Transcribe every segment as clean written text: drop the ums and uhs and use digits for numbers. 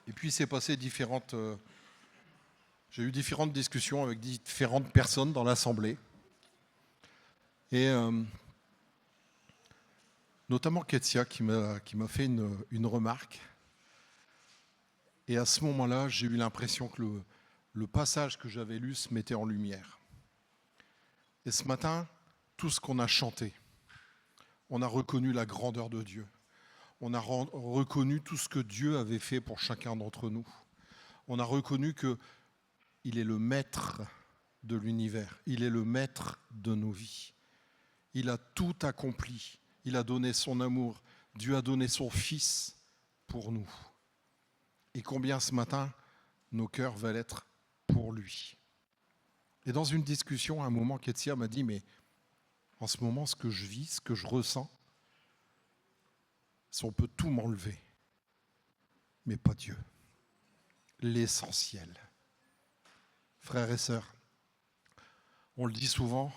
Et puis, il s'est passé j'ai eu différentes discussions avec différentes personnes dans l'Assemblée. Et notamment Ketsia qui m'a fait une remarque. Et à ce moment-là, j'ai eu l'impression que le passage que j'avais lu se mettait en lumière. Et ce matin, tout ce qu'on a chanté, on a reconnu la grandeur de Dieu. On a reconnu tout ce que Dieu avait fait pour chacun d'entre nous. On a reconnu qu'il est le maître de l'univers. Il est le maître de nos vies. Il a tout accompli. Il a donné son amour. Dieu a donné son Fils pour nous. Et combien ce matin, nos cœurs veulent être pour lui. Et dans une discussion, à un moment, Ketsia m'a dit, mais en ce moment, ce que je vis, ce que je ressens, on peut tout m'enlever, mais pas Dieu. L'essentiel. Frères et sœurs, on le dit souvent,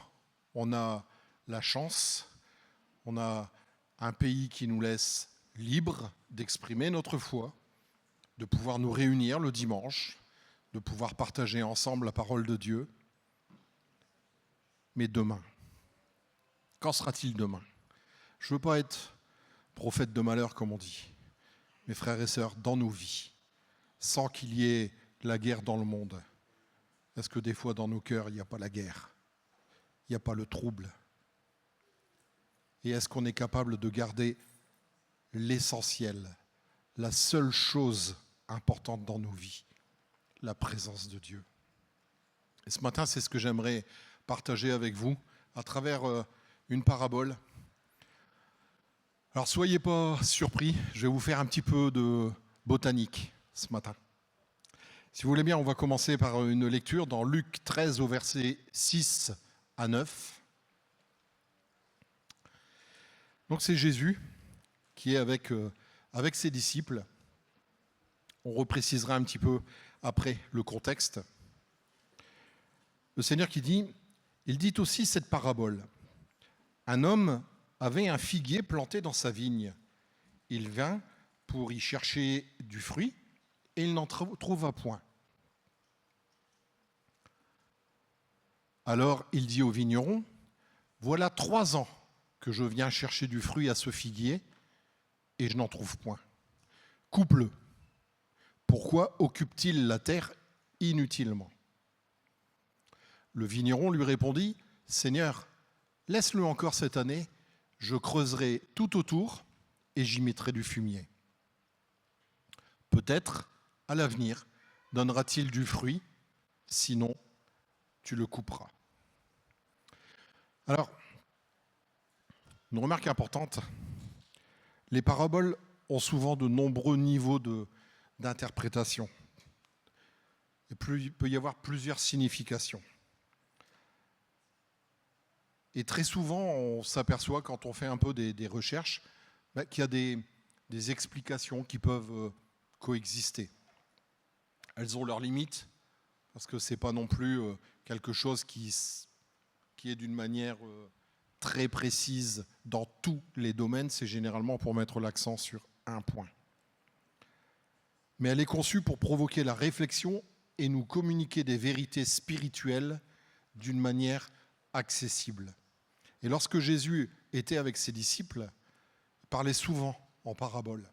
on a la chance, on a un pays qui nous laisse libres d'exprimer notre foi, de pouvoir nous réunir le dimanche, de pouvoir partager ensemble la parole de Dieu. Mais demain, qu'en sera-t-il demain? Je ne veux pas être prophète de malheur, comme on dit. Mes frères et sœurs, dans nos vies, sans qu'il y ait la guerre dans le monde, est-ce que des fois dans nos cœurs, il n'y a pas la guerre? Il n'y a pas le trouble? Et est-ce qu'on est capable de garder l'essentiel, la seule chose importante dans nos vies, la présence de Dieu? Et ce matin, c'est ce que j'aimerais partager avec vous à travers une parabole. Alors, soyez pas surpris, je vais vous faire un petit peu de botanique ce matin. Si vous voulez bien, on va commencer par une lecture dans Luc 13 au verset 6 à 9. Donc, c'est Jésus qui est avec ses disciples. On reprécisera un petit peu après le contexte. Le Seigneur il dit aussi cette parabole. Un homme avait un figuier planté dans sa vigne. Il vint pour y chercher du fruit et il n'en trouva point. Alors il dit au vigneron, voilà 3 ans que je viens chercher du fruit à ce figuier et je n'en trouve point. Coupe-le. Pourquoi occupe-t-il la terre inutilement? Le vigneron lui répondit, Seigneur, laisse-le encore cette année, je creuserai tout autour et j'y mettrai du fumier. Peut-être, à l'avenir, donnera-t-il du fruit, sinon tu le couperas. Alors, une remarque importante, les paraboles ont souvent de nombreux niveaux d'interprétation. Il peut y avoir plusieurs significations. Et très souvent, on s'aperçoit, quand on fait un peu des recherches, qu'il y a des explications qui peuvent coexister. Elles ont leurs limites, parce que ce n'est pas non plus quelque chose qui est d'une manière très précise dans tous les domaines. C'est généralement pour mettre l'accent sur un point. Mais elle est conçue pour provoquer la réflexion et nous communiquer des vérités spirituelles d'une manière accessible. Et lorsque Jésus était avec ses disciples, il parlait souvent en parabole.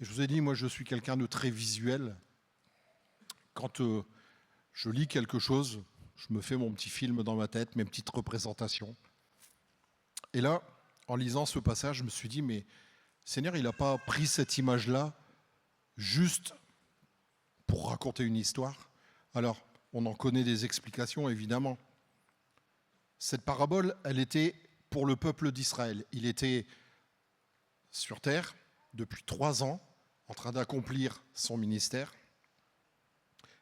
Et je vous ai dit, moi je suis quelqu'un de très visuel. Quand je lis quelque chose, je me fais mon petit film dans ma tête, mes petites représentations. Et là, en lisant ce passage, je me suis dit, mais Seigneur, il n'a pas pris cette image-là juste pour raconter une histoire. Alors, on en connaît des explications, évidemment. Cette parabole, elle était pour le peuple d'Israël. Il était sur terre depuis 3 ans, en train d'accomplir son ministère.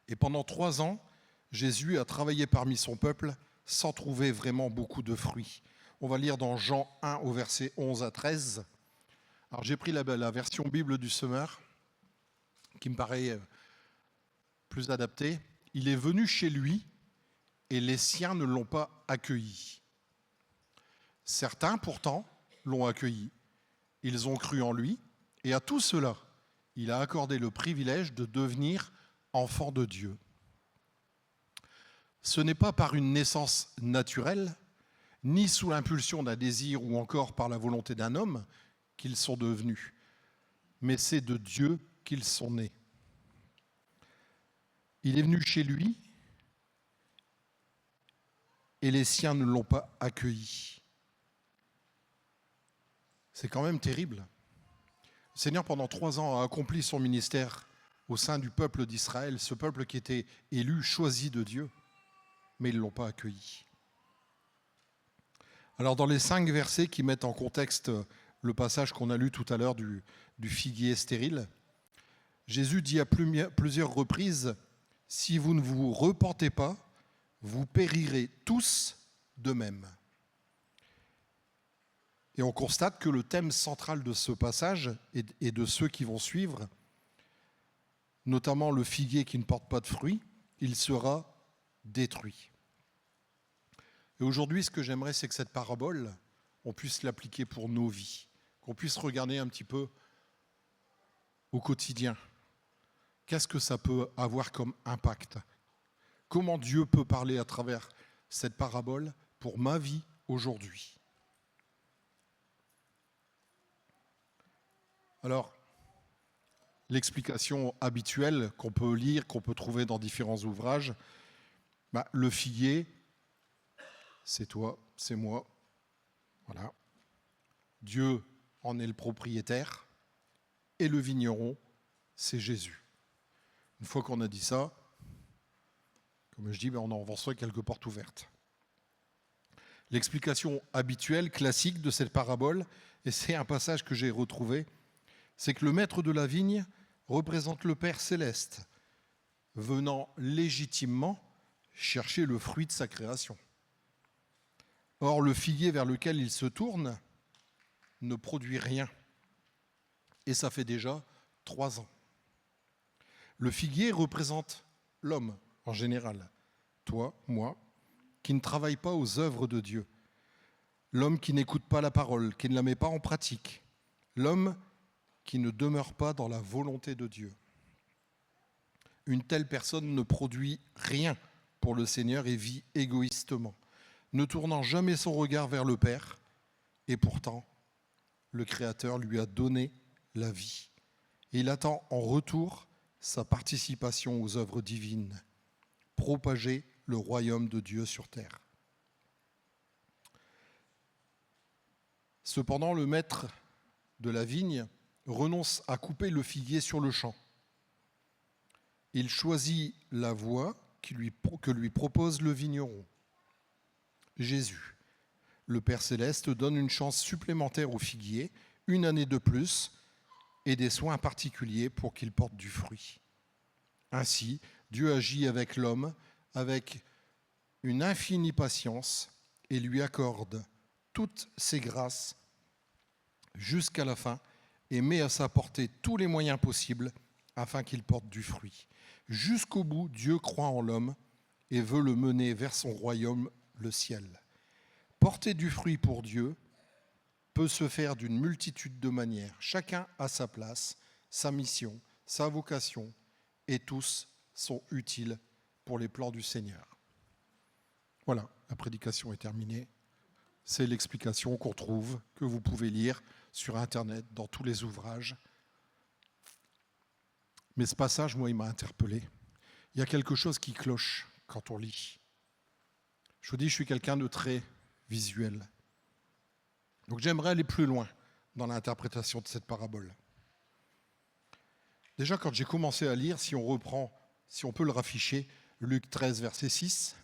Et pendant 3 ans, Jésus a travaillé parmi son peuple sans trouver vraiment beaucoup de fruits. On va lire dans Jean 1 au verset 11 à 13. Alors j'ai pris la version Bible du Semeur, qui me paraît plus adaptée. Il est venu chez lui et les siens ne l'ont pas accueilli. Certains, pourtant, l'ont accueilli. Ils ont cru en lui et à tout cela, il a accordé le privilège de devenir enfant de Dieu. Ce n'est pas par une naissance naturelle, ni sous l'impulsion d'un désir ou encore par la volonté d'un homme qu'ils sont devenus, mais c'est de Dieu qu'ils sont nés. Il est venu chez lui et les siens ne l'ont pas accueilli. C'est quand même terrible. Le Seigneur, pendant 3 ans, a accompli son ministère au sein du peuple d'Israël, ce peuple qui était élu, choisi de Dieu, mais ils ne l'ont pas accueilli. Alors, dans les 5 versets qui mettent en contexte le passage qu'on a lu tout à l'heure du figuier stérile, Jésus dit à plusieurs reprises, « Si vous ne vous repentez pas, vous périrez tous de même. » Et on constate que le thème central de ce passage et de ceux qui vont suivre, notamment le figuier qui ne porte pas de fruits, il sera détruit. Et aujourd'hui, ce que j'aimerais, c'est que cette parabole, on puisse l'appliquer pour nos vies, qu'on puisse regarder un petit peu au quotidien. Qu'est-ce que ça peut avoir comme impact ? Comment Dieu peut parler à travers cette parabole pour ma vie aujourd'hui ? Alors, l'explication habituelle qu'on peut lire, qu'on peut trouver dans différents ouvrages, le figuier, c'est toi, c'est moi. Voilà. Dieu en est le propriétaire et le vigneron, c'est Jésus. Une fois qu'on a dit ça, comme je dis, on en reçoit quelques portes ouvertes. L'explication habituelle, classique de cette parabole, et c'est un passage que j'ai retrouvé, c'est que le maître de la vigne représente le Père céleste, venant légitimement chercher le fruit de sa création. Or, le figuier vers lequel il se tourne ne produit rien. Et ça fait déjà 3 ans. Le figuier représente l'homme en général, toi, moi, qui ne travaille pas aux œuvres de Dieu. L'homme qui n'écoute pas la parole, qui ne la met pas en pratique. L'homme qui ne demeure pas dans la volonté de Dieu. Une telle personne ne produit rien pour le Seigneur et vit égoïstement, ne tournant jamais son regard vers le Père, et pourtant, le Créateur lui a donné la vie. Et il attend en retour sa participation aux œuvres divines, propager le royaume de Dieu sur terre. Cependant, le maître de la vigne renonce à couper le figuier sur le champ. Il choisit la voie que lui propose le vigneron, Jésus. Le Père Céleste donne une chance supplémentaire au figuier, une année de plus, et des soins particuliers pour qu'il porte du fruit. Ainsi, Dieu agit avec l'homme, avec une infinie patience, et lui accorde toutes ses grâces jusqu'à la fin, et met à sa portée tous les moyens possibles afin qu'il porte du fruit. Jusqu'au bout, Dieu croit en l'homme et veut le mener vers son royaume, le ciel. Porter du fruit pour Dieu peut se faire d'une multitude de manières. Chacun a sa place, sa mission, sa vocation, et tous sont utiles pour les plans du Seigneur. Voilà, la prédication est terminée. C'est l'explication qu'on trouve, que vous pouvez lire sur Internet, dans tous les ouvrages. Mais ce passage, moi, il m'a interpellé. Il y a quelque chose qui cloche quand on lit. Je vous dis, je suis quelqu'un de très visuel. Donc j'aimerais aller plus loin dans l'interprétation de cette parabole. Déjà, quand j'ai commencé à lire, si on peut le rafficher, Luc 13, verset 6,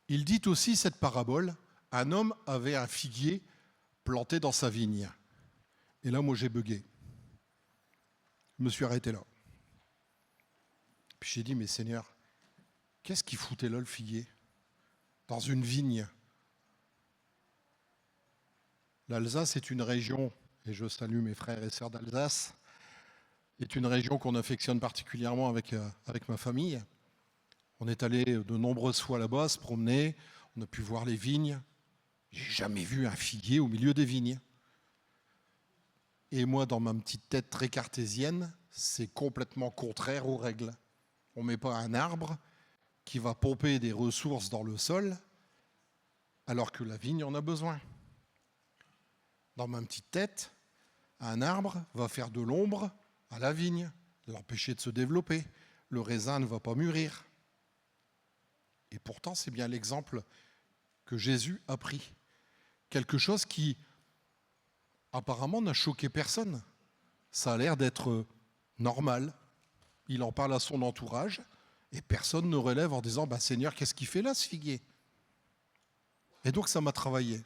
il dit aussi cette parabole, un homme avait un figuier planté dans sa vigne. Et là, moi, j'ai bugué. Je me suis arrêté là. Puis j'ai dit, mais Seigneur, qu'est-ce qu'il foutait là, le figuier ? Dans une vigne. L'Alsace est une région, et je salue mes frères et sœurs d'Alsace, est une région qu'on affectionne particulièrement avec ma famille. On est allé de nombreuses fois là-bas, se promener, on a pu voir les vignes. J'ai jamais vu un figuier au milieu des vignes. Et moi, dans ma petite tête très cartésienne, c'est complètement contraire aux règles. On ne met pas un arbre qui va pomper des ressources dans le sol alors que la vigne en a besoin. Dans ma petite tête, un arbre va faire de l'ombre à la vigne, l'empêcher de se développer. Le raisin ne va pas mûrir. Et pourtant, c'est bien l'exemple que Jésus a pris. Quelque chose qui, apparemment, n'a choqué personne. Ça a l'air d'être normal. Il en parle à son entourage et personne ne relève en disant « Seigneur, qu'est-ce qu'il fait là, ce figuier ?» Et donc, ça m'a travaillé.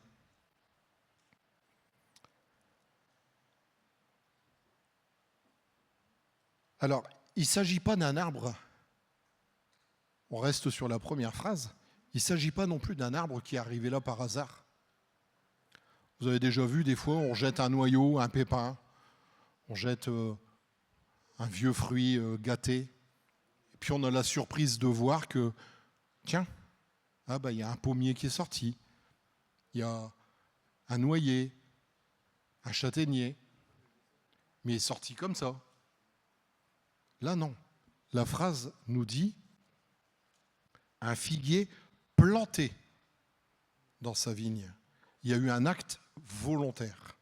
Alors, il ne s'agit pas d'un arbre, on reste sur la première phrase, il ne s'agit pas non plus d'un arbre qui est arrivé là par hasard. Vous avez déjà vu, des fois, on jette un noyau, un pépin, on jette un vieux fruit gâté, et puis on a la surprise de voir que, tiens, il y a un pommier qui est sorti, il y a un noyer, un châtaignier, mais il est sorti comme ça. Là, non. La phrase nous dit un figuier planté dans sa vigne. Il y a eu un acte volontaire.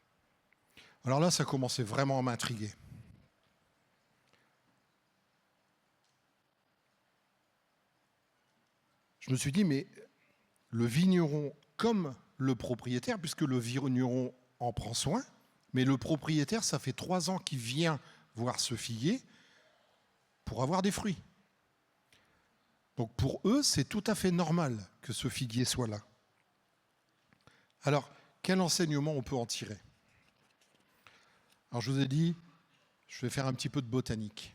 Alors là, ça commençait vraiment à m'intriguer. Je me suis dit, mais le vigneron, comme le propriétaire, puisque le vigneron en prend soin, mais le propriétaire, ça fait 3 ans qu'il vient voir ce figuier pour avoir des fruits. Donc pour eux, c'est tout à fait normal que ce figuier soit là. Alors, quel enseignement on peut en tirer? Alors je vous ai dit, je vais faire un petit peu de botanique.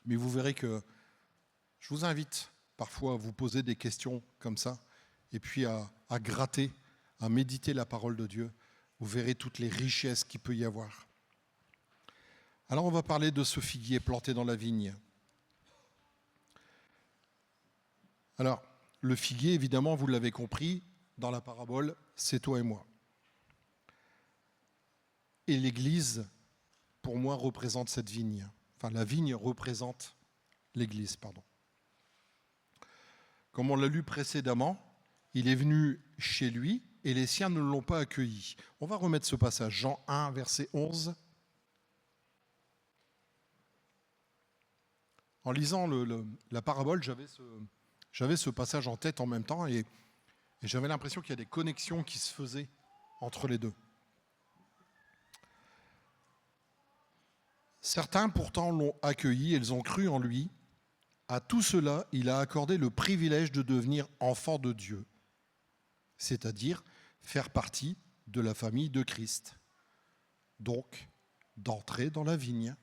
Mais vous verrez que je vous invite parfois à vous poser des questions comme ça, et puis à gratter, à méditer la parole de Dieu. Vous verrez toutes les richesses qu'il peut y avoir. Alors on va parler de ce figuier planté dans la vigne. Alors, le figuier, évidemment, vous l'avez compris, dans la parabole, c'est toi et moi. Et l'Église, pour moi, représente cette vigne. Enfin, la vigne représente l'Église, pardon. Comme on l'a lu précédemment, il est venu chez lui et les siens ne l'ont pas accueilli. On va remettre ce passage, Jean 1, verset 11. En lisant la parabole, j'avais ce passage en tête en même temps et j'avais l'impression qu'il y a des connexions qui se faisaient entre les deux. Certains pourtant l'ont accueilli, ils ont cru en lui. À tout cela, il a accordé le privilège de devenir enfant de Dieu, c'est-à-dire faire partie de la famille de Christ, donc d'entrer dans la vigne.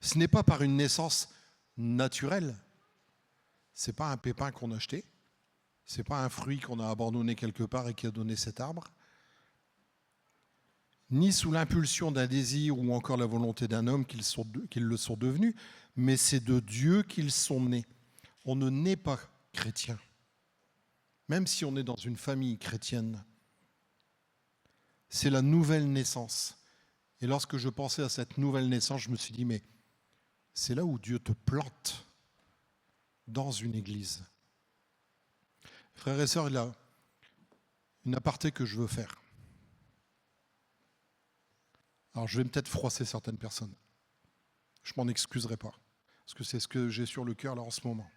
Ce n'est pas par une naissance naturelle, ce n'est pas un pépin qu'on a acheté, ce n'est pas un fruit qu'on a abandonné quelque part et qui a donné cet arbre, ni sous l'impulsion d'un désir ou encore la volonté d'un homme qu'ils le sont devenus, mais c'est de Dieu qu'ils sont nés. On ne naît pas chrétien, même si on est dans une famille chrétienne. C'est la nouvelle naissance. Et lorsque je pensais à cette nouvelle naissance, je me suis dit, mais c'est là où Dieu te plante, dans une église. Frères et sœurs, il y a une aparté que je veux faire. Alors je vais peut-être froisser certaines personnes. Je m'en excuserai pas, parce que c'est ce que j'ai sur le cœur là en ce moment.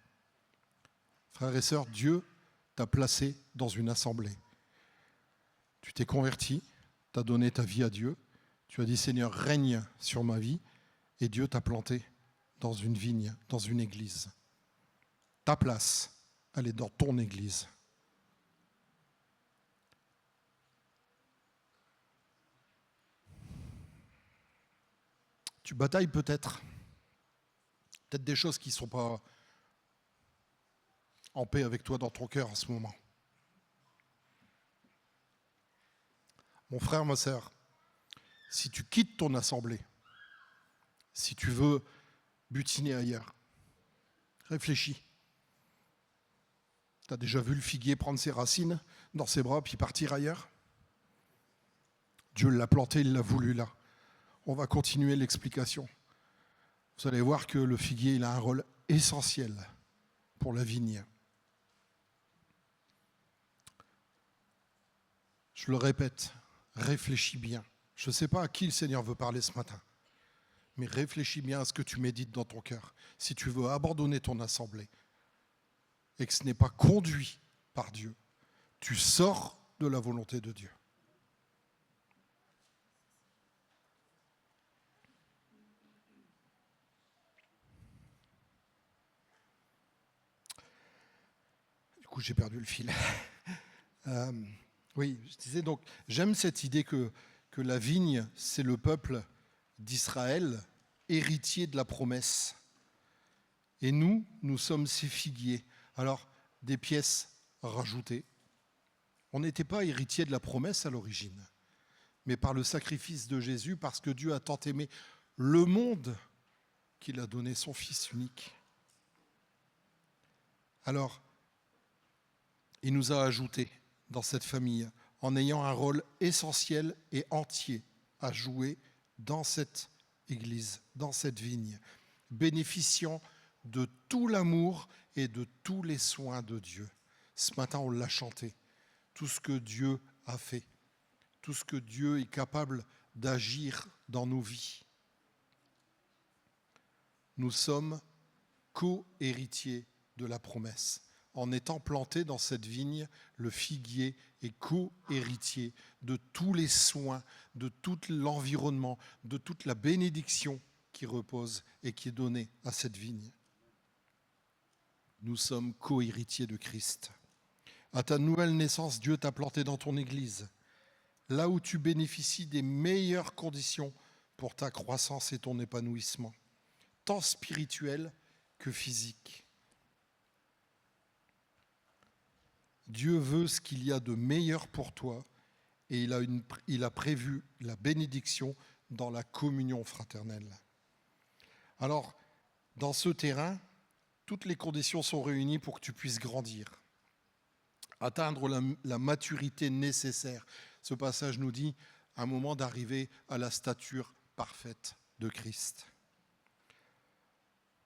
Frères et sœurs, Dieu t'a placé dans une assemblée. Tu t'es converti, tu as donné ta vie à Dieu, tu as dit Seigneur, règne sur ma vie, et Dieu t'a planté dans une vigne, dans une église. Ta place, elle est dans ton église. Tu batailles peut-être des choses qui ne sont pas en paix avec toi dans ton cœur en ce moment. Mon frère, ma sœur, si tu quittes ton assemblée, si tu veux butiner ailleurs, réfléchis. Tu as déjà vu le figuier prendre ses racines dans ses bras puis partir ailleurs? Dieu l'a planté, il l'a voulu là. On va continuer l'explication. Vous allez voir que le figuier, il a un rôle essentiel pour la vigne. Je le répète, réfléchis bien. Je ne sais pas à qui le Seigneur veut parler ce matin, mais réfléchis bien à ce que tu médites dans ton cœur. Si tu veux abandonner ton assemblée et que ce n'est pas conduit par Dieu, tu sors de la volonté de Dieu. Du coup, j'ai perdu le fil. Oui, je disais donc, j'aime cette idée que la vigne, c'est le peuple d'Israël, héritier de la promesse. Et nous sommes ces figuiers. Alors, des pièces rajoutées. On n'était pas héritier de la promesse à l'origine, mais par le sacrifice de Jésus, parce que Dieu a tant aimé le monde qu'il a donné son Fils unique. Alors, il nous a ajoutés dans cette famille en ayant un rôle essentiel et entier à jouer dans cette Église, dans cette vigne, bénéficiant de tout l'amour et de tous les soins de Dieu. Ce matin, on l'a chanté. Tout ce que Dieu a fait, tout ce que Dieu est capable d'agir dans nos vies. Nous sommes co-héritiers de la promesse. En étant planté dans cette vigne, le figuier est co-héritier de tous les soins, de tout l'environnement, de toute la bénédiction qui repose et qui est donnée à cette vigne. Nous sommes co-héritiers de Christ. À ta nouvelle naissance, Dieu t'a planté dans ton Église, là où tu bénéficies des meilleures conditions pour ta croissance et ton épanouissement, tant spirituel que physique. Dieu veut ce qu'il y a de meilleur pour toi et il a prévu la bénédiction dans la communion fraternelle. Alors, dans ce terrain, toutes les conditions sont réunies pour que tu puisses grandir, atteindre la maturité nécessaire. Ce passage nous dit un moment d'arriver à la stature parfaite de Christ.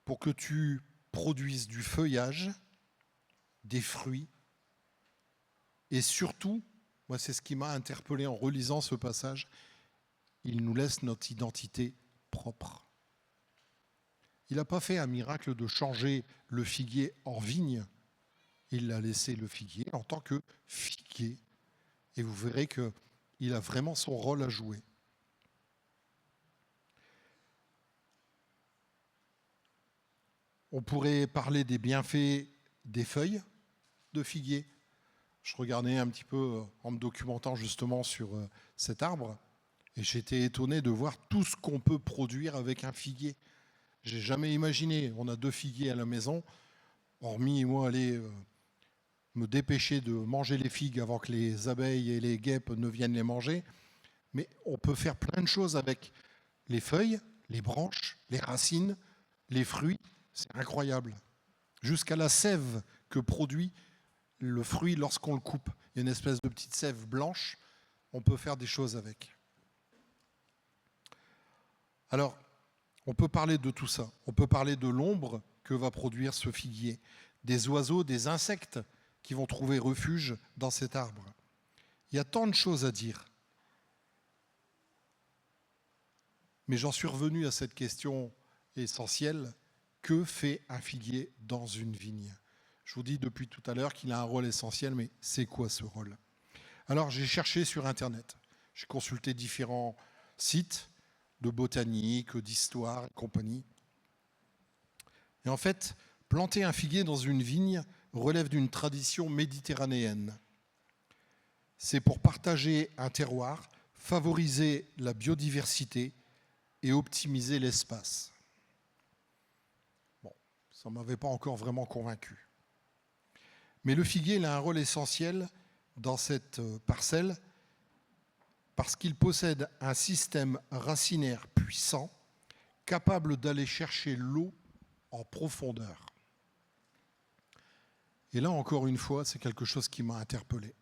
Pour que tu produises du feuillage, des fruits, et surtout, moi c'est ce qui m'a interpellé en relisant ce passage, il nous laisse notre identité propre. Il n'a pas fait un miracle de changer le figuier en vigne, il a laissé le figuier en tant que figuier. Et vous verrez qu'il a vraiment son rôle à jouer. On pourrait parler des bienfaits des feuilles de figuier. Je regardais un petit peu en me documentant justement sur cet arbre et j'étais étonné de voir tout ce qu'on peut produire avec un figuier. J'ai jamais imaginé. On a 2 figuiers à la maison, hormis moi aller me dépêcher de manger les figues avant que les abeilles et les guêpes ne viennent les manger. Mais on peut faire plein de choses avec les feuilles, les branches, les racines, les fruits. C'est incroyable. Jusqu'à la sève que produit le fruit lorsqu'on le coupe. Il y a une espèce de petite sève blanche. On peut faire des choses avec. Alors, on peut parler de tout ça. On peut parler de l'ombre que va produire ce figuier, des oiseaux, des insectes qui vont trouver refuge dans cet arbre. Il y a tant de choses à dire. Mais j'en suis revenu à cette question essentielle. Que fait un figuier dans une vigne ? Je vous dis depuis tout à l'heure qu'il a un rôle essentiel, mais c'est quoi ce rôle ? Alors j'ai cherché sur Internet. J'ai consulté différents sites de botanique, d'histoire et compagnie. Et en fait, planter un figuier dans une vigne relève d'une tradition méditerranéenne. C'est pour partager un terroir, favoriser la biodiversité et optimiser l'espace. Bon, ça ne m'avait pas encore vraiment convaincu. Mais le figuier il a un rôle essentiel dans cette parcelle parce qu'il possède un système racinaire puissant, capable d'aller chercher l'eau en profondeur. Et là, encore une fois, c'est quelque chose qui m'a interpellé.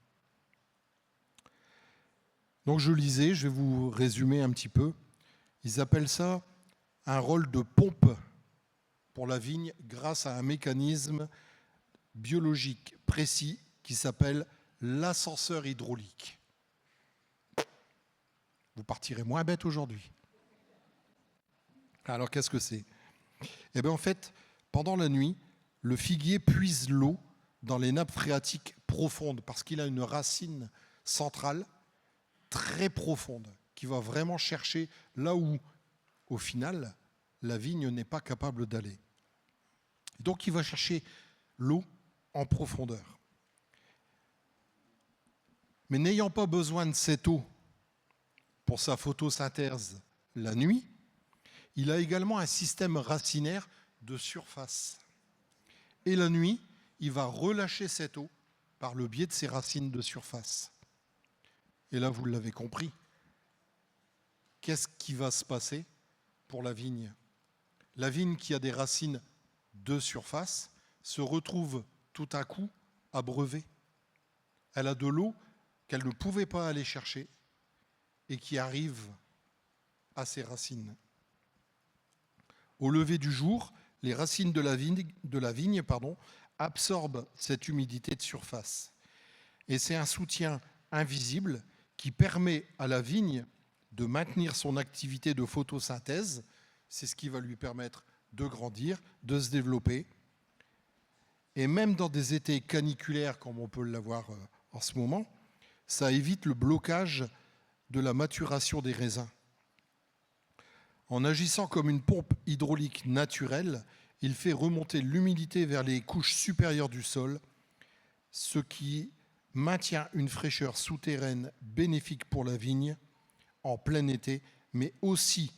Donc je lisais, je vais vous résumer un petit peu. Ils appellent ça un rôle de pompe pour la vigne grâce à un mécanisme biologique précis qui s'appelle l'ascenseur hydraulique. Vous partirez moins bête aujourd'hui. Alors qu'est-ce que c'est? Eh bien en fait, pendant la nuit, le figuier puise l'eau dans les nappes phréatiques profondes parce qu'il a une racine centrale très profonde qui va vraiment chercher là où, au final, la vigne n'est pas capable d'aller. Donc il va chercher l'eau en profondeur. Mais n'ayant pas besoin de cette eau pour sa photosynthèse la nuit, il a également un système racinaire de surface. Et la nuit, il va relâcher cette eau par le biais de ses racines de surface. Et là, vous l'avez compris, qu'est-ce qui va se passer pour la vigne? La vigne qui a des racines de surface se retrouve tout à coup abreuvée. Elle a de l'eau qu'elle ne pouvait pas aller chercher et qui arrive à ses racines. Au lever du jour, les racines de la vigne, absorbent cette humidité de surface. Et c'est un soutien invisible qui permet à la vigne de maintenir son activité de photosynthèse. C'est ce qui va lui permettre de grandir, de se développer. Et même dans des étés caniculaires, comme on peut l'avoir en ce moment, ça évite le blocage de la maturation des raisins. En agissant comme une pompe hydraulique naturelle, il fait remonter l'humidité vers les couches supérieures du sol, ce qui maintient une fraîcheur souterraine bénéfique pour la vigne en plein été, mais aussi,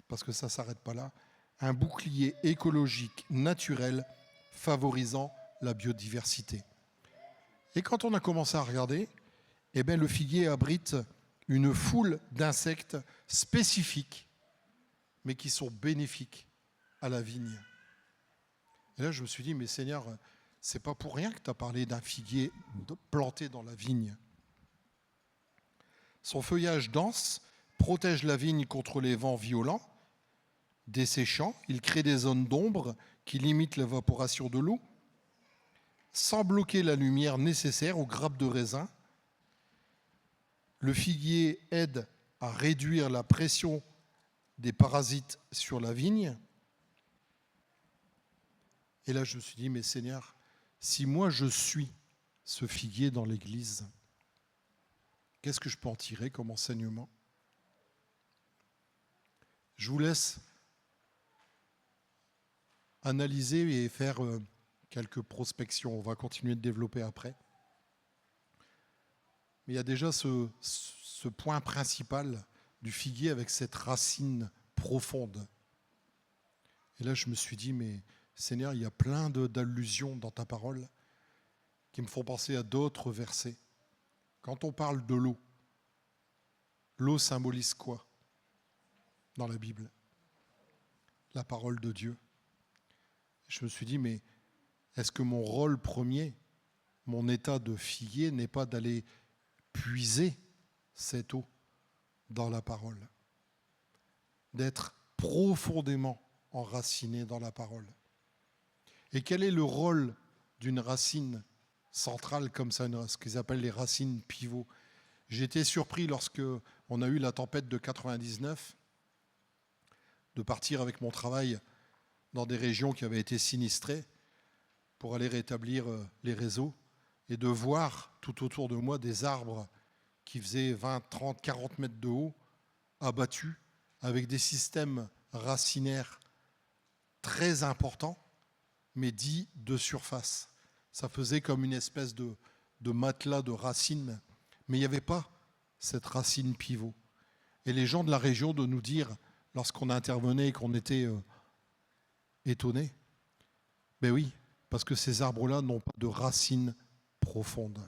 parce que ça ne s'arrête pas là, un bouclier écologique naturel favorisant la biodiversité. Et quand on a commencé à regarder, eh bien, le figuier abrite une foule d'insectes spécifiques, mais qui sont bénéfiques à la vigne. Et là, je me suis dit, mais Seigneur, c'est pas pour rien que tu as parlé d'un figuier planté dans la vigne. Son feuillage dense protège la vigne contre les vents violents, desséchant. Il crée des zones d'ombre qui limitent l'évaporation de l'eau, sans bloquer la lumière nécessaire aux grappes de raisin. Le figuier aide à réduire la pression des parasites sur la vigne. Et là, je me suis dit, mais Seigneur, si moi je suis ce figuier dans l'Église, qu'est-ce que je peux en tirer comme enseignement? Je vous laisse analyser et faire quelques prospections. On va continuer de développer après. Mais il y a déjà ce point principal du figuier avec cette racine profonde. Et là, je me suis dit, mais Seigneur, il y a plein d'allusions dans ta parole qui me font penser à d'autres versets. Quand on parle de l'eau, l'eau symbolise quoi dans la Bible? La parole de Dieu. Je me suis dit, mais est-ce que mon rôle premier, mon état de figuier, n'est pas d'aller puiser cette eau dans la parole, d'être profondément enraciné dans la parole? Et quel est le rôle d'une racine centrale comme ça, ce qu'ils appellent les racines pivots? J'ai été surpris lorsque on a eu la tempête de 99, de partir avec mon travail dans des régions qui avaient été sinistrées pour aller rétablir les réseaux et de voir tout autour de moi des arbres qui faisaient 20, 30, 40 mètres de haut, abattus, avec des systèmes racinaires très importants, mais dits de surface. Ça faisait comme une espèce de matelas de racines, mais il n'y avait pas cette racine pivot. Et les gens de la région de nous dire, lorsqu'on intervenait et qu'on était étonnés, ben oui, parce que ces arbres-là n'ont pas de racines profondes.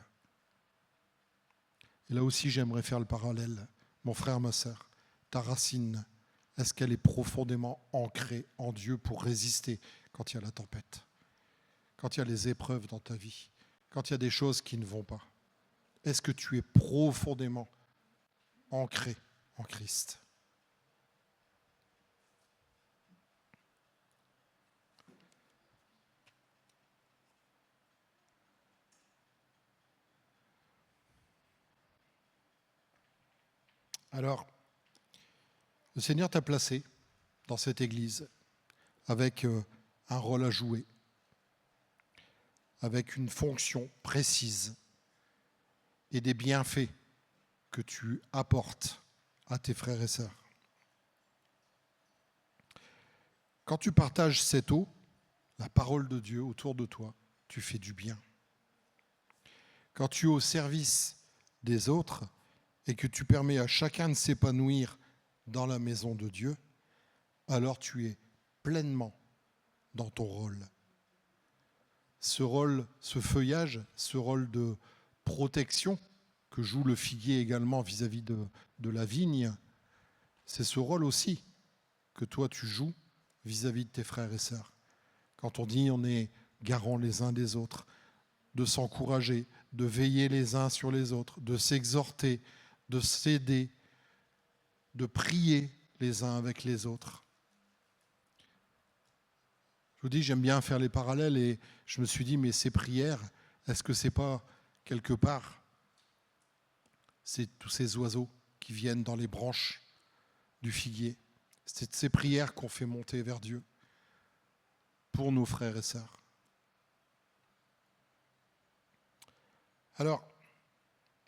Et là aussi, j'aimerais faire le parallèle. Mon frère, ma sœur, ta racine, est-ce qu'elle est profondément ancrée en Dieu pour résister quand il y a la tempête, quand il y a les épreuves dans ta vie, quand il y a des choses qui ne vont pas? Est-ce que tu es profondément ancré en Christ? Alors, le Seigneur t'a placé dans cette église avec un rôle à jouer, avec une fonction précise et des bienfaits que tu apportes à tes frères et sœurs. Quand tu partages cette eau, la parole de Dieu autour de toi, tu fais du bien. Quand tu es au service des autres et que tu permets à chacun de s'épanouir dans la maison de Dieu, alors tu es pleinement dans ton rôle. Ce rôle, ce feuillage, ce rôle de protection que joue le figuier également vis-à-vis de la vigne, c'est ce rôle aussi que toi tu joues vis-à-vis de tes frères et sœurs. Quand on dit on est garants les uns des autres, de s'encourager, de veiller les uns sur les autres, de s'exhorter, de s'aider, de prier les uns avec les autres. Je vous dis, j'aime bien faire les parallèles et je me suis dit, mais ces prières, est-ce que c'est pas quelque part, c'est tous ces oiseaux qui viennent dans les branches du figuier? C'est ces prières qu'on fait monter vers Dieu pour nos frères et sœurs. Alors,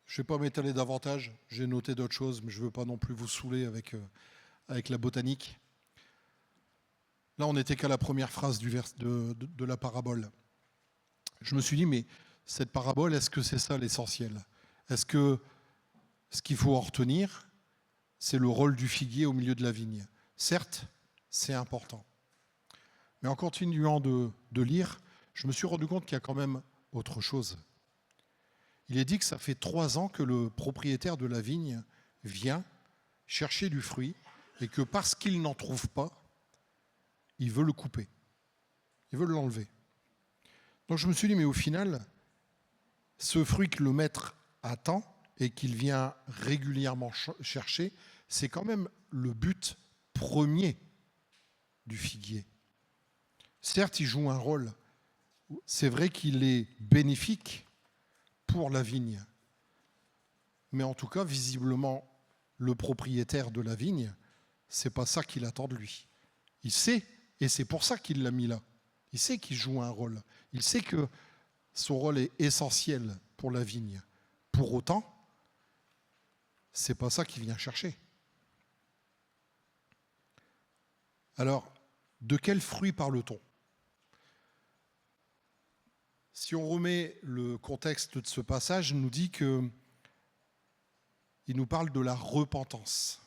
je ne vais pas m'étaler davantage, j'ai noté d'autres choses, mais je ne veux pas non plus vous saouler avec la botanique. Là, on n'était qu'à la première phrase de la parabole. Je me suis dit, mais cette parabole, est-ce que c'est ça l'essentiel? Est-ce que ce qu'il faut en retenir, c'est le rôle du figuier au milieu de la vigne? Certes, c'est important. Mais en continuant de lire, je me suis rendu compte qu'il y a quand même autre chose. Il est dit que ça fait 3 ans que le propriétaire de la vigne vient chercher du fruit et que parce qu'il n'en trouve pas, il veut le couper. Il veut l'enlever. Donc je me suis dit, mais au final, ce fruit que le maître attend et qu'il vient régulièrement chercher, c'est quand même le but premier du figuier. Certes, il joue un rôle. C'est vrai qu'il est bénéfique pour la vigne. Mais en tout cas, visiblement, le propriétaire de la vigne, c'est pas ça qu'il attend de lui. Il sait, et c'est pour ça qu'il l'a mis là. Il sait qu'il joue un rôle. Il sait que son rôle est essentiel pour la vigne. Pour autant, c'est pas ça qu'il vient chercher. Alors, de quel fruit parle-t-on? Si on remet le contexte de ce passage, il nous dit qu'il nous parle de la repentance.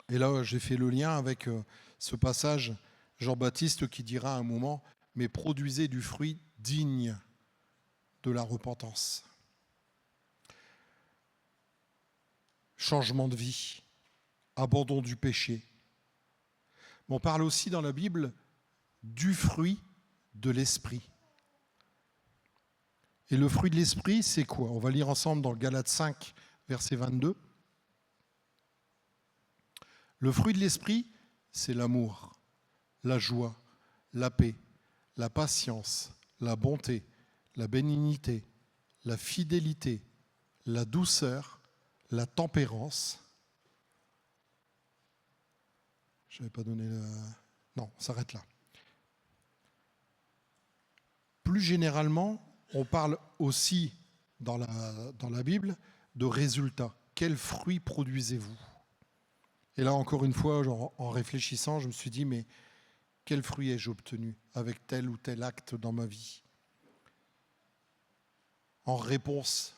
Et là, j'ai fait le lien avec ce passage, Jean-Baptiste qui dira à un moment, mais produisez du fruit digne de la repentance. Changement de vie, abandon du péché. Mais on parle aussi dans la Bible du fruit de l'esprit. Et le fruit de l'esprit, c'est quoi? On va lire ensemble dans le Galates 5, verset 22. Le fruit de l'esprit, c'est l'amour, la joie, la paix, la patience, la bonté, la bénignité, la fidélité, la douceur, la tempérance. Je n'avais pas donné la... Non, on s'arrête là. Plus généralement, on parle aussi dans la Bible de résultats. Quels fruits produisez-vous? Et là, encore une fois, en réfléchissant, je me suis dit, mais quel fruit ai-je obtenu avec tel ou tel acte dans ma vie? En réponse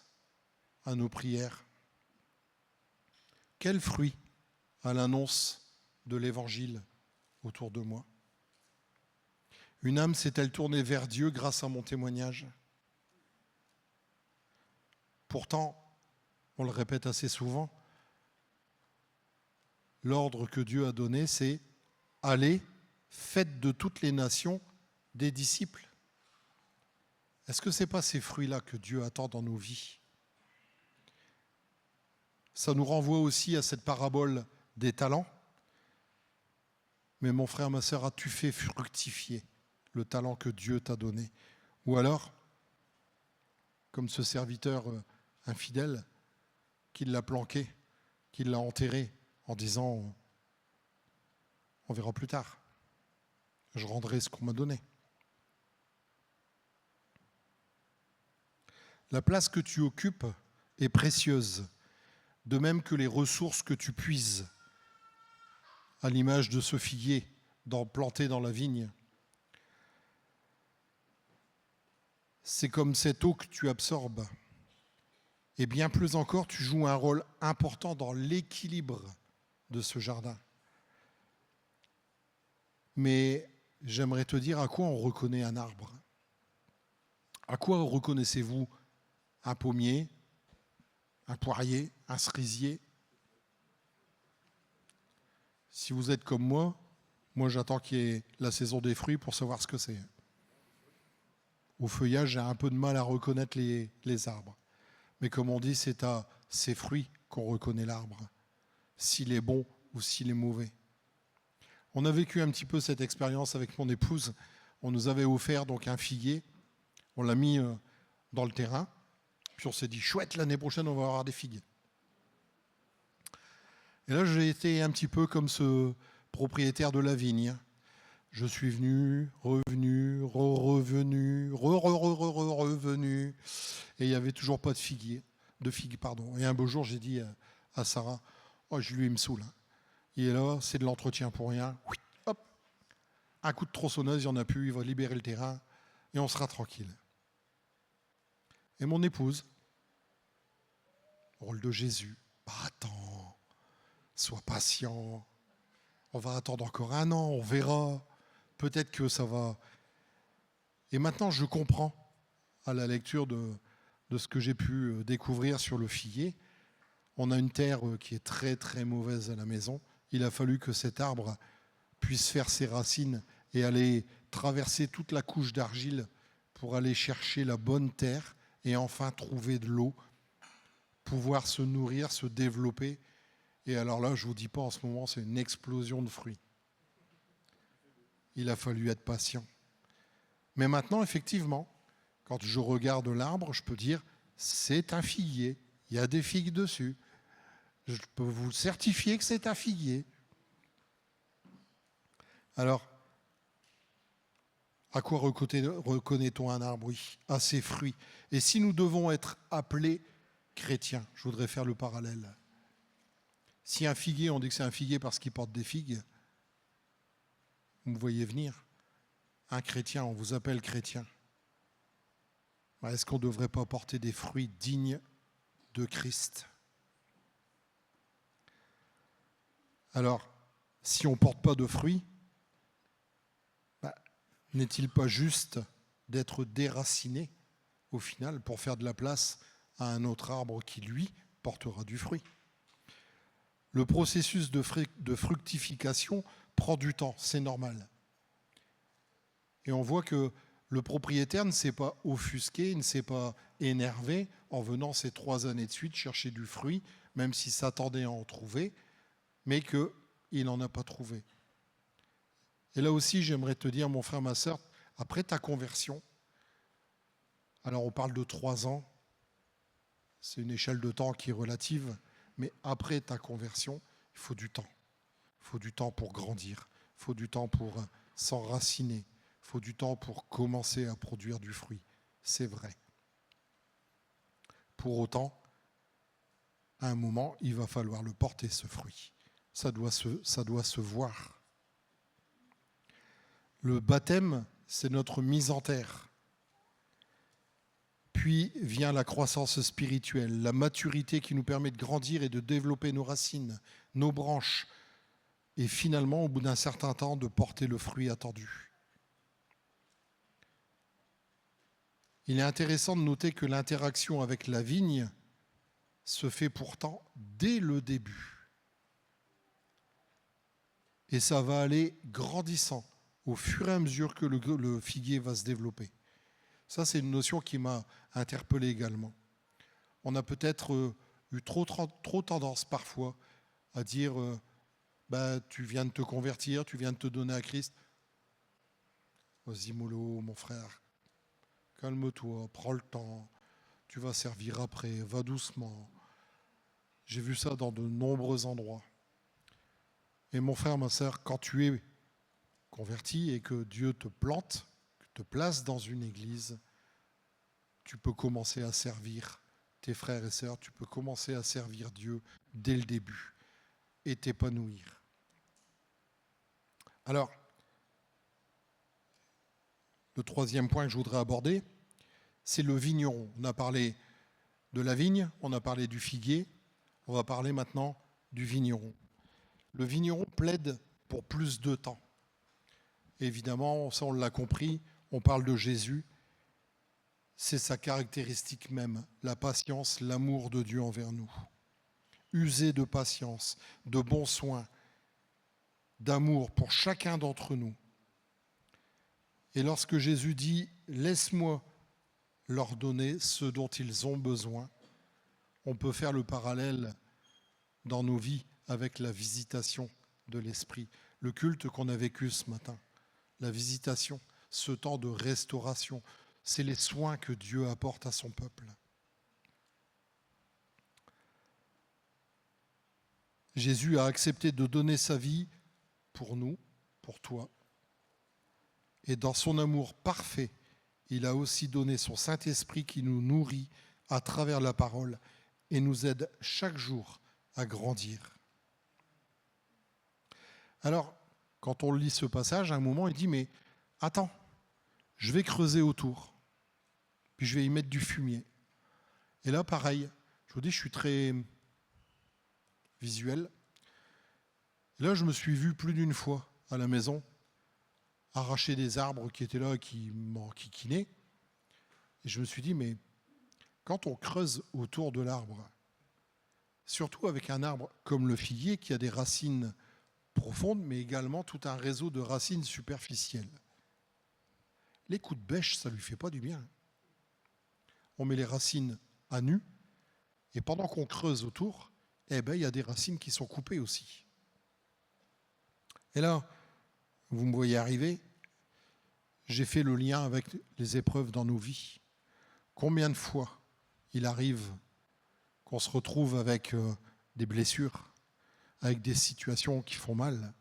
à nos prières. Quel fruit à l'annonce de l'Évangile autour de moi? Une âme s'est-elle tournée vers Dieu grâce à mon témoignage? Pourtant, on le répète assez souvent, l'ordre que Dieu a donné, c'est « Allez, faites de toutes les nations des disciples ». Est-ce que ce n'est pas ces fruits-là que Dieu attend dans nos vies? Ça nous renvoie aussi à cette parabole des talents. Mais mon frère, ma sœur, as-tu fait fructifier le talent que Dieu t'a donné? Ou alors, comme ce serviteur infidèle, qui l'a planqué, qui l'a enterré en disant « on verra plus tard, je rendrai ce qu'on m'a donné ». La place que tu occupes est précieuse, de même que les ressources que tu puises, à l'image de ce figuier planté dans la vigne. C'est comme cette eau que tu absorbes. Et bien plus encore, tu joues un rôle important dans l'équilibre de ce jardin. Mais j'aimerais te dire à quoi on reconnaît un arbre. À quoi reconnaissez-vous un pommier, un poirier, un cerisier? Si vous êtes comme moi j'attends qu'il y ait la saison des fruits pour savoir ce que c'est. Au feuillage, j'ai un peu de mal à reconnaître les arbres. Mais comme on dit, c'est à ses fruits qu'on reconnaît l'arbre, s'il est bon ou s'il est mauvais. On a vécu un petit peu cette expérience avec mon épouse. On nous avait offert donc un figuier. On l'a mis dans le terrain. Puis on s'est dit, chouette, l'année prochaine, on va avoir des figues. Et là, j'ai été un petit peu comme ce propriétaire de la vigne. Je suis venu, revenu, revenu, et il n'y avait toujours pas de figues. Et un beau jour, j'ai dit à Sarah, oh, lui, il me saoule. Il est là, c'est de l'entretien pour rien. Oui, hop, un coup de tronçonneuse, il n'y en a plus, il va libérer le terrain, et on sera tranquille. Et mon épouse, rôle de Jésus, attends, sois patient, on va attendre encore 1 an, on verra, peut-être que ça va. Et maintenant, je comprends, à la lecture de ce que j'ai pu découvrir sur le figuier, on a une terre qui est très très mauvaise à la maison. Il a fallu que cet arbre puisse faire ses racines et aller traverser toute la couche d'argile pour aller chercher la bonne terre et enfin trouver de l'eau, pouvoir se nourrir, se développer. Et alors là, je ne vous dis pas, en ce moment, c'est une explosion de fruits. Il a fallu être patient. Mais maintenant, effectivement, quand je regarde l'arbre, je peux dire, c'est un figuier. Il y a des figues dessus. Je peux vous certifier que c'est un figuier. Alors, à quoi reconnaît-on un arbre? Oui, à ses fruits. Et si nous devons être appelés chrétiens, je voudrais faire le parallèle. Si un figuier, on dit que c'est un figuier parce qu'il porte des figues, vous me voyez venir. Un chrétien, on vous appelle chrétien. Est-ce qu'on ne devrait pas porter des fruits dignes de Christ? Alors, si on ne porte pas de fruits, n'est-il pas juste d'être déraciné au final pour faire de la place à un autre arbre qui, lui, portera du fruit? Le processus de fructification prend du temps, c'est normal. Et on voit que le propriétaire ne s'est pas offusqué, ne s'est pas énervé en venant ces 3 années de suite chercher du fruit, même s'il s'attendait à en trouver, mais qu'il n'en a pas trouvé. Et là aussi, j'aimerais te dire, mon frère, ma sœur, après ta conversion, alors on parle de 3 ans, c'est une échelle de temps qui est relative, mais après ta conversion, il faut du temps. Il faut du temps pour grandir, il faut du temps pour s'enraciner, il faut du temps pour commencer à produire du fruit. C'est vrai. Pour autant, à un moment, il va falloir le porter, ce fruit. Ça doit se voir. Le baptême, c'est notre mise en terre. Puis vient la croissance spirituelle, la maturité qui nous permet de grandir et de développer nos racines, nos branches, et finalement, au bout d'un certain temps, de porter le fruit attendu. Il est intéressant de noter que l'interaction avec la vigne se fait pourtant dès le début. Et ça va aller grandissant au fur et à mesure que le figuier va se développer. Ça, c'est une notion qui m'a interpellé également. On a peut-être eu trop tendance parfois à dire tu viens de te convertir, tu viens de te donner à Christ. Vas-y mollo, mon frère, calme-toi, prends le temps, tu vas servir après, va doucement. J'ai vu ça dans de nombreux endroits. Et mon frère, ma sœur, quand tu es converti et que Dieu te plante, te place dans une église, tu peux commencer à servir tes frères et sœurs, tu peux commencer à servir Dieu dès le début et t'épanouir. Alors, le troisième point que je voudrais aborder, c'est le vigneron. On a parlé de la vigne, on a parlé du figuier, on va parler maintenant du vigneron. Le vigneron plaide pour plus de temps. Évidemment, ça on l'a compris, on parle de Jésus. C'est sa caractéristique même, la patience, l'amour de Dieu envers nous. User de patience, de bons soins, d'amour pour chacun d'entre nous. Et lorsque Jésus dit « Laisse-moi leur donner ce dont ils ont besoin », on peut faire le parallèle dans nos vies avec la visitation de l'Esprit, le culte qu'on a vécu ce matin, la visitation, ce temps de restauration, c'est les soins que Dieu apporte à son peuple. Jésus a accepté de donner sa vie pour nous, pour toi. Et dans son amour parfait, il a aussi donné son Saint-Esprit qui nous nourrit à travers la parole et nous aide chaque jour à grandir. Alors, quand on lit ce passage, à un moment, il dit « Mais attends, je vais creuser autour, puis je vais y mettre du fumier. » Et là, pareil, je vous dis, je suis très visuel. Et là, je me suis vu plus d'une fois à la maison arracher des arbres qui étaient là, qui m'enquiquinaient. Et je me suis dit, mais quand on creuse autour de l'arbre, surtout avec un arbre comme le figuier qui a des racines profondes, mais également tout un réseau de racines superficielles, les coups de bêche, ça ne lui fait pas du bien. On met les racines à nu, et pendant qu'on creuse autour, il y a des racines qui sont coupées aussi. Et là, vous me voyez arriver, j'ai fait le lien avec les épreuves dans nos vies. Combien de fois il arrive qu'on se retrouve avec des blessures, avec des situations qui font mal,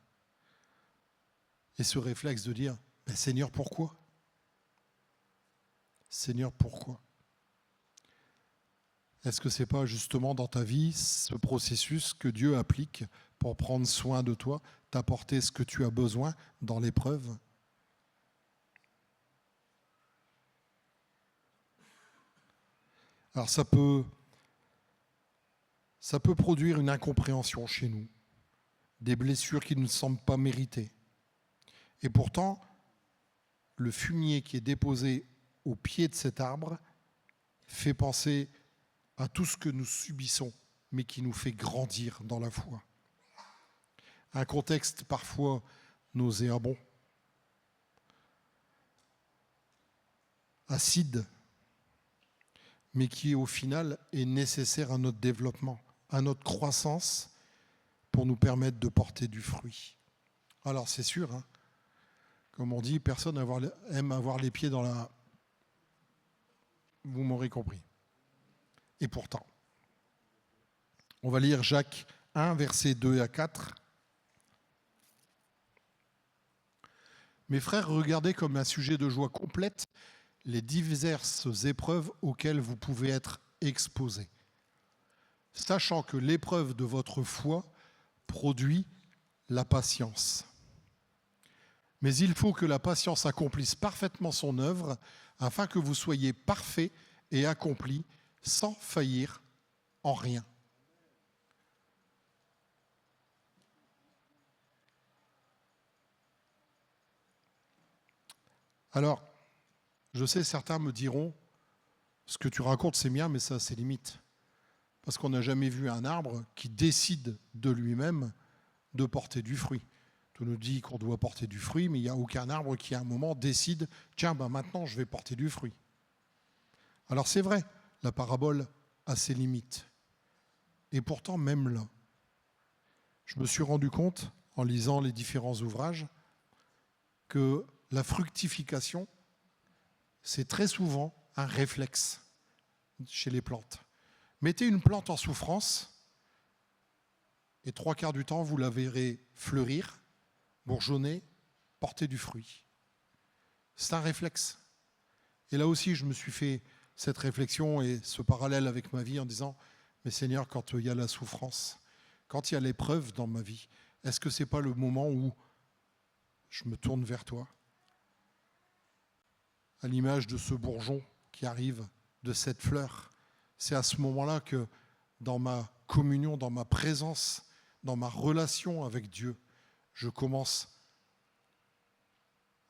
et ce réflexe de dire « Seigneur, pourquoi ? Seigneur, pourquoi ?» Est-ce que ce n'est pas justement dans ta vie ce processus que Dieu applique pour prendre soin de toi, t'apporter ce que tu as besoin dans l'épreuve ? Alors ça peut produire une incompréhension chez nous, des blessures qui ne semblent pas méritées. Et pourtant, le fumier qui est déposé au pied de cet arbre fait penser à tout ce que nous subissons, mais qui nous fait grandir dans la foi. Un contexte parfois nauséabond, acide, mais qui au final est nécessaire à notre développement, à notre croissance, pour nous permettre de porter du fruit. Alors c'est sûr, hein, comme on dit, personne aime avoir les pieds dans la... Vous m'aurez compris. Et pourtant, on va lire Jacques 1, versets 2 à 4. Mes frères, regardez comme un sujet de joie complète les diverses épreuves auxquelles vous pouvez être exposés, sachant que l'épreuve de votre foi produit la patience. Mais il faut que la patience accomplisse parfaitement son œuvre, afin que vous soyez parfaits et accomplis, sans faillir en rien. Alors, je sais, certains me diront, ce que tu racontes c'est bien, mais ça c'est limite. Parce qu'on n'a jamais vu un arbre qui décide de lui-même de porter du fruit. Tout nous dit qu'on doit porter du fruit, mais il n'y a aucun arbre qui à un moment décide, tiens, maintenant je vais porter du fruit. Alors c'est vrai, la parabole a ses limites. Et pourtant, même là, je me suis rendu compte, en lisant les différents ouvrages, que la fructification, c'est très souvent un réflexe chez les plantes. Mettez une plante en souffrance, et 3/4 du temps, vous la verrez fleurir, bourgeonner, porter du fruit. C'est un réflexe. Et là aussi, je me suis fait cette réflexion et ce parallèle avec ma vie en disant, mais Seigneur, quand il y a la souffrance, quand il y a l'épreuve dans ma vie, est-ce que ce n'est pas le moment où je me tourne vers toi? À l'image de ce bourgeon qui arrive, de cette fleur, c'est à ce moment-là que dans ma communion, dans ma présence, dans ma relation avec Dieu, je commence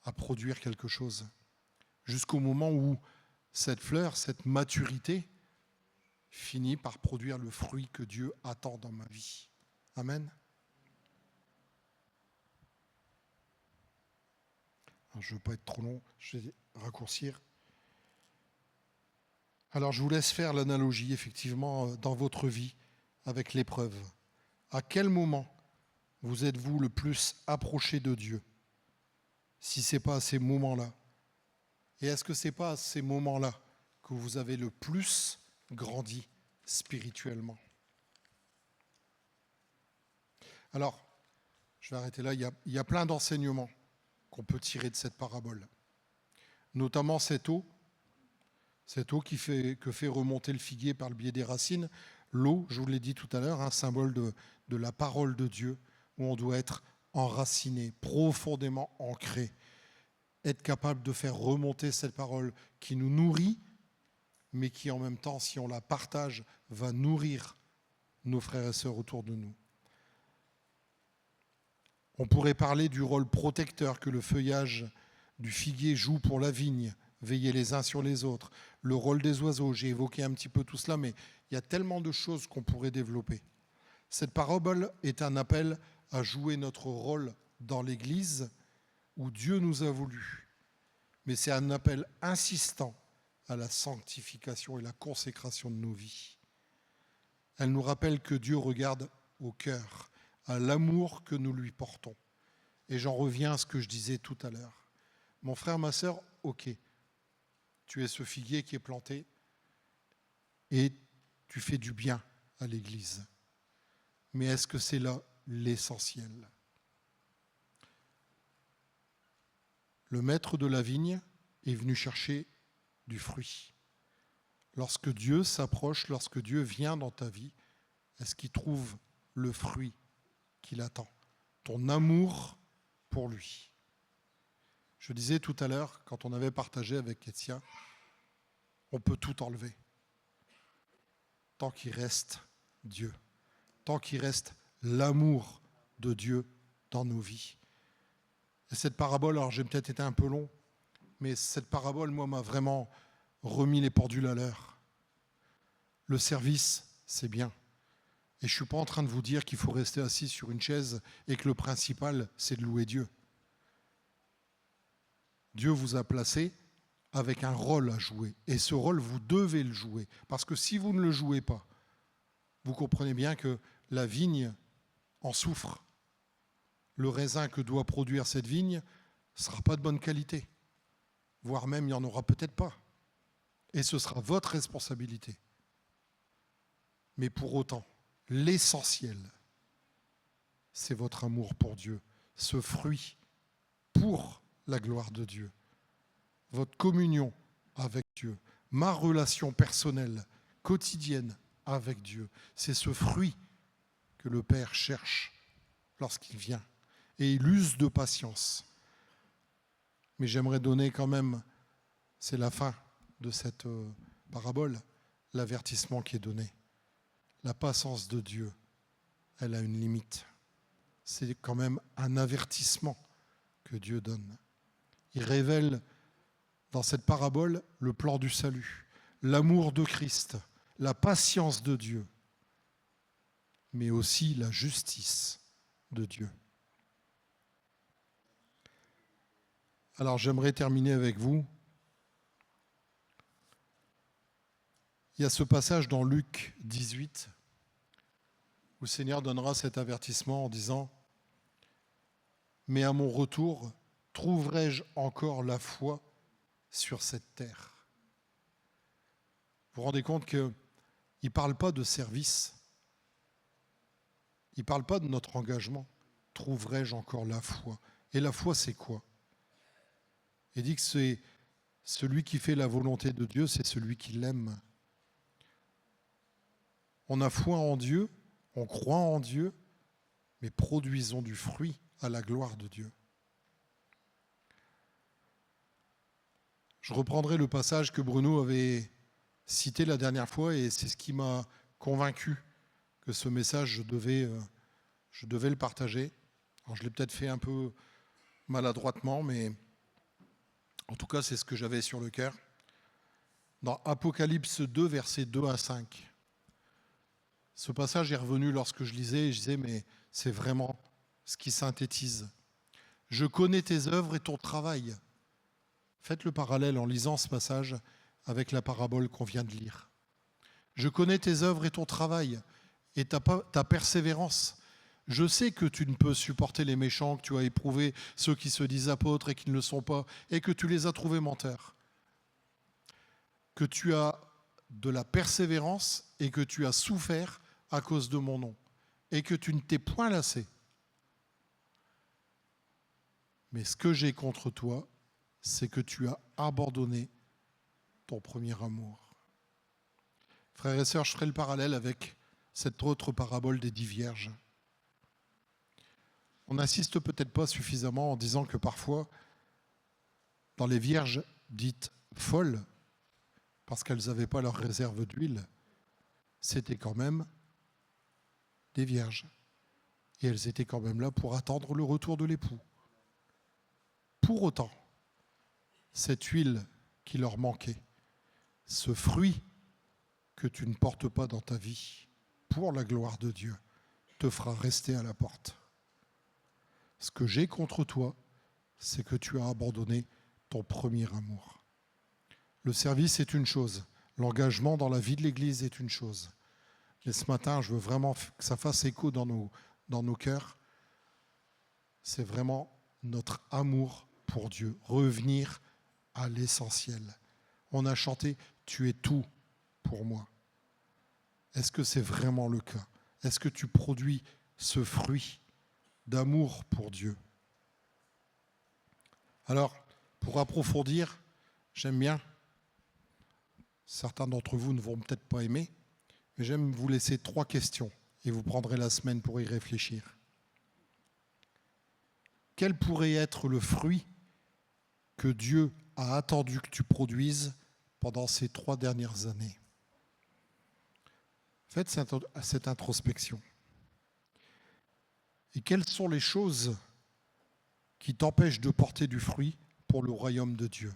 à produire quelque chose. Jusqu'au moment où cette fleur, cette maturité, finit par produire le fruit que Dieu attend dans ma vie. Amen. Alors, je ne veux pas être trop long, je vais raccourcir. Alors je vous laisse faire l'analogie, effectivement, dans votre vie avec l'épreuve. À quel moment vous êtes-vous le plus approché de Dieu, si ce n'est pas à ces moments-là? Et est-ce que ce n'est pas à ces moments-là que vous avez le plus grandi spirituellement? Alors, je vais arrêter là. Il y a plein d'enseignements qu'on peut tirer de cette parabole. Notamment cette eau que fait remonter le figuier par le biais des racines. L'eau, je vous l'ai dit tout à l'heure, un symbole de la parole de Dieu, où on doit être enraciné, profondément ancré, être capable de faire remonter cette parole qui nous nourrit, mais qui en même temps, si on la partage, va nourrir nos frères et sœurs autour de nous. On pourrait parler du rôle protecteur que le feuillage du figuier joue pour la vigne, veiller les uns sur les autres, le rôle des oiseaux, j'ai évoqué un petit peu tout cela, mais il y a tellement de choses qu'on pourrait développer. Cette parabole est un appel à jouer notre rôle dans l'Église où Dieu nous a voulu, mais c'est un appel insistant à la sanctification et la consécration de nos vies. Elle nous rappelle que Dieu regarde au cœur, à l'amour que nous lui portons. Et j'en reviens à ce que je disais tout à l'heure. Mon frère, ma sœur, ok, tu es ce figuier qui est planté et tu fais du bien à l'Église. Mais est-ce que c'est là l'essentiel? Le maître de la vigne est venu chercher du fruit. Lorsque Dieu s'approche, lorsque Dieu vient dans ta vie, est-ce qu'il trouve le fruit qu'il attend? Ton amour pour lui. Je disais tout à l'heure, quand on avait partagé avec Ketia, on peut tout enlever. Tant qu'il reste Dieu. Tant qu'il reste l'amour de Dieu dans nos vies. Et cette parabole, alors j'ai peut-être été un peu long, mais cette parabole, moi, m'a vraiment remis les pendules à l'heure. Le service, c'est bien. Et je ne suis pas en train de vous dire qu'il faut rester assis sur une chaise et que le principal, c'est de louer Dieu. Dieu vous a placé avec un rôle à jouer. Et ce rôle, vous devez le jouer. Parce que si vous ne le jouez pas, vous comprenez bien que la vigne en souffre. Le raisin que doit produire cette vigne ne sera pas de bonne qualité. Voire même, il n'y en aura peut-être pas. Et ce sera votre responsabilité. Mais pour autant, l'essentiel, c'est votre amour pour Dieu. Ce fruit pour la gloire de Dieu. Votre communion avec Dieu. Ma relation personnelle, quotidienne avec Dieu. C'est ce fruit que le Père cherche lorsqu'il vient. Et il use de patience. Mais j'aimerais donner quand même, c'est la fin de cette parabole, l'avertissement qui est donné. La patience de Dieu, elle a une limite. C'est quand même un avertissement que Dieu donne. Il révèle dans cette parabole le plan du salut, l'amour de Christ, la patience de Dieu, mais aussi la justice de Dieu. Alors j'aimerais terminer avec vous Il y a ce passage dans Luc 18 où le Seigneur donnera cet avertissement en disant « Mais à mon retour, trouverai-je encore la foi sur cette terre ?» Vous vous rendez compte qu'il ne parle pas de service, il ne parle pas de notre engagement. Trouverai-je encore la foi? Et la foi, c'est quoi? Il dit que c'est celui qui fait la volonté de Dieu, c'est celui qui l'aime. On a foi en Dieu, on croit en Dieu, mais produisons du fruit à la gloire de Dieu. Je reprendrai le passage que Bruno avait cité la dernière fois et c'est ce qui m'a convaincu que ce message, je devais le partager. Alors, je l'ai peut-être fait un peu maladroitement, mais en tout cas, c'est ce que j'avais sur le cœur. Dans Apocalypse 2, versets 2 à 5. Ce passage est revenu lorsque je lisais et je disais, mais c'est vraiment ce qui synthétise. « Je connais tes œuvres et ton travail. » Faites le parallèle en lisant ce passage avec la parabole qu'on vient de lire. « Je connais tes œuvres et ton travail et ta persévérance. Je sais que tu ne peux supporter les méchants, que tu as éprouvé ceux qui se disent apôtres et qui ne le sont pas, et que tu les as trouvés menteurs. Que tu as de la persévérance et que tu as souffert à cause de mon nom, et que tu ne t'es point lassé. Mais ce que j'ai contre toi, c'est que tu as abandonné ton premier amour. » Frères et sœurs, je ferai le parallèle avec cette autre parabole des 10 vierges. On n'insiste peut-être pas suffisamment en disant que parfois, dans les vierges dites folles, parce qu'elles n'avaient pas leur réserve d'huile, c'était quand même des vierges. Et elles étaient quand même là pour attendre le retour de l'époux. Pour autant, cette huile qui leur manquait, ce fruit que tu ne portes pas dans ta vie, pour la gloire de Dieu, te fera rester à la porte. Ce que j'ai contre toi, c'est que tu as abandonné ton premier amour. Le service est une chose, l'engagement dans la vie de l'Église est une chose. Mais ce matin, je veux vraiment que ça fasse écho dans nos cœurs. C'est vraiment notre amour pour Dieu, revenir à l'essentiel. On a chanté « Tu es tout pour moi ». Est-ce que c'est vraiment le cas? Est-ce que tu produis ce fruit d'amour pour Dieu? Alors, pour approfondir, j'aime bien, certains d'entre vous ne vont peut-être pas aimer, mais j'aime vous laisser 3 questions et vous prendrez la semaine pour y réfléchir. Quel pourrait être le fruit que Dieu a attendu que tu produises pendant ces 3 dernières années? Faites cette introspection. Et quelles sont les choses qui t'empêchent de porter du fruit pour le royaume de Dieu?